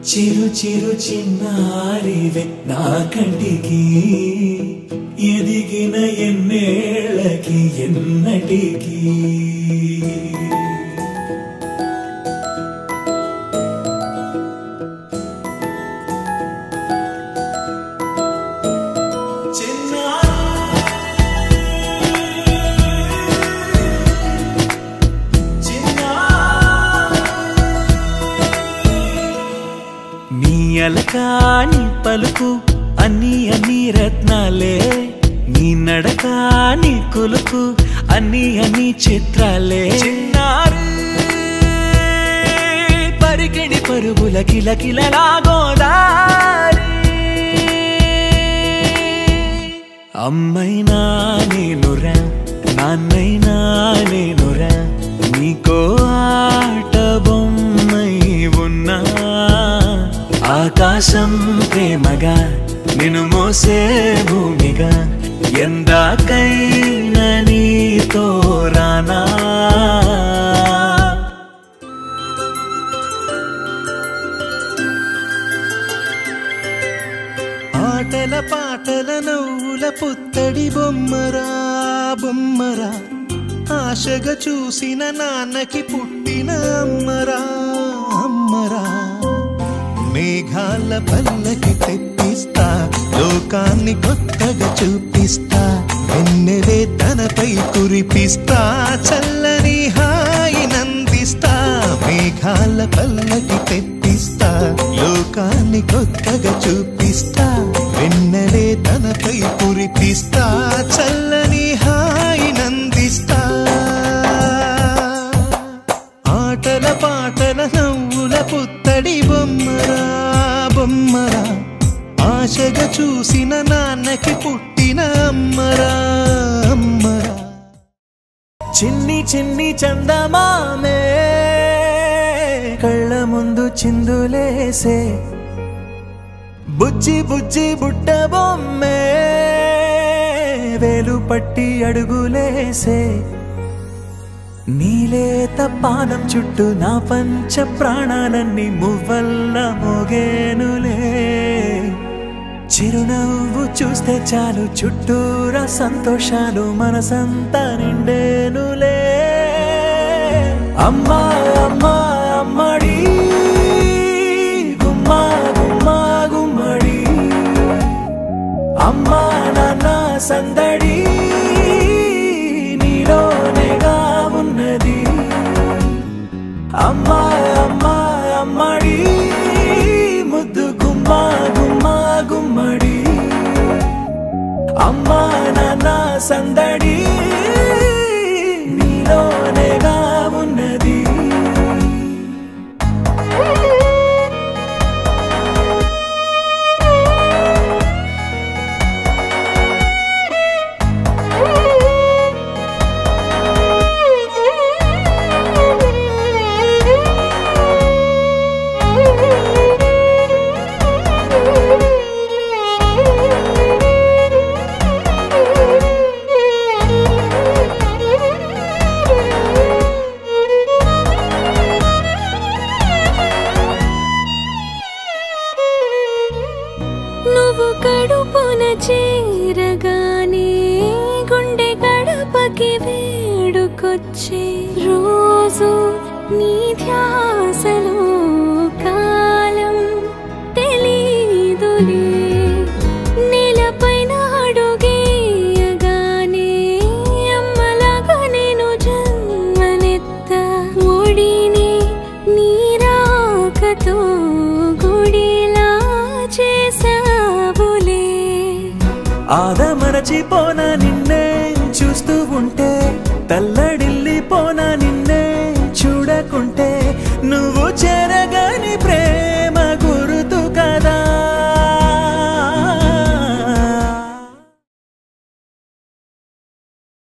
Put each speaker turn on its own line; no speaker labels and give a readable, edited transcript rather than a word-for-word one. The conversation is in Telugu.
చిరు చిరు చిన్నారివే నా కంటికి ఎదిగిన ఎన్నేళ్ళకి ఎన్నటికి అలకాని పలుకు అన్ని అన్ని రత్నాలే నీ నడకాని కులుకు అన్ని అన్ని చిత్రాలే చిన్నారు పరికిణి పరుగుల కిలకిలలాగోదారి అమ్మైనా నేనురా నాన్నైనా నేనురా నీకో ఆట బొమ్మై ఉన్నా ఆకాశం ప్రేమగా నిన్ను మోసే భూమిగా ఎందాకైనా నీతో రానా ఆటల పాటల నవ్వుల పుత్తడి బొమ్మరా బొమ్మరా ఆశగా చూసిన నాన్నకి పుట్టిన అమ్మరా అమ్మరా మేఘాల పల్లకి తెప్పిస్తా లోకాన్ని కొత్తగా చూపిస్తా వెన్నెలే తనపై కురిపిస్తా చల్లని హాయి నందిస్తా మేఘాల పల్లకి తెప్పిస్తా లోకాన్ని కొత్తగా చూపిస్తా వెన్నెలే తనపై కురిపిస్తా చల్లని హాయి నందిస్తా ఆటల పాటల నవ్వుల పుత్తడి బొమ్మరా బొమ్మరా ఆశగా చూసిన నాన్నకి పుట్టిన అమ్మరా అమ్మరా చిన్ని చిన్ని చందమామే కళ్ళ ముందు చిందులేసే బుజ్జి బుజ్జి బుట్ట బొమ్మే వేలు పట్టి అడుగులేసే నీలేత పానం చుట్టూ నా పంచ ప్రాణాలన్నీ మువ్వల్ల మోగేనులే చిరునవ్వు చూస్తే చాలు చుట్టూరా సంతోషాలు మనసంతా నిండేనులే అమ్మా అమ్మా అమ్మడి గుమ్మా గుమ్మా గుమ్మడి అమ్మా నాన్న సందడి నీలోనేగా ఉన్నది అమ్మా అమ్మా అమ్మడి ముద్దు గుమ్మా గుమ్మా గుమ్మడి అమ్మా నాన్న సందడి నీలోనేగా ఉన్నది వేడుకొచ్చే రోజు నీ ధ్యాసలో కాలం తెలీదులే నేలపైన అడుగేయగానే అమ్మలాగా నేను జన్మనెత్త ఒడిని నీ రాకతో గుడిలా చేసావులే ఆదమరచిపోన నిన్నే చూస్తూ ఉంటే తల్లడిల్ల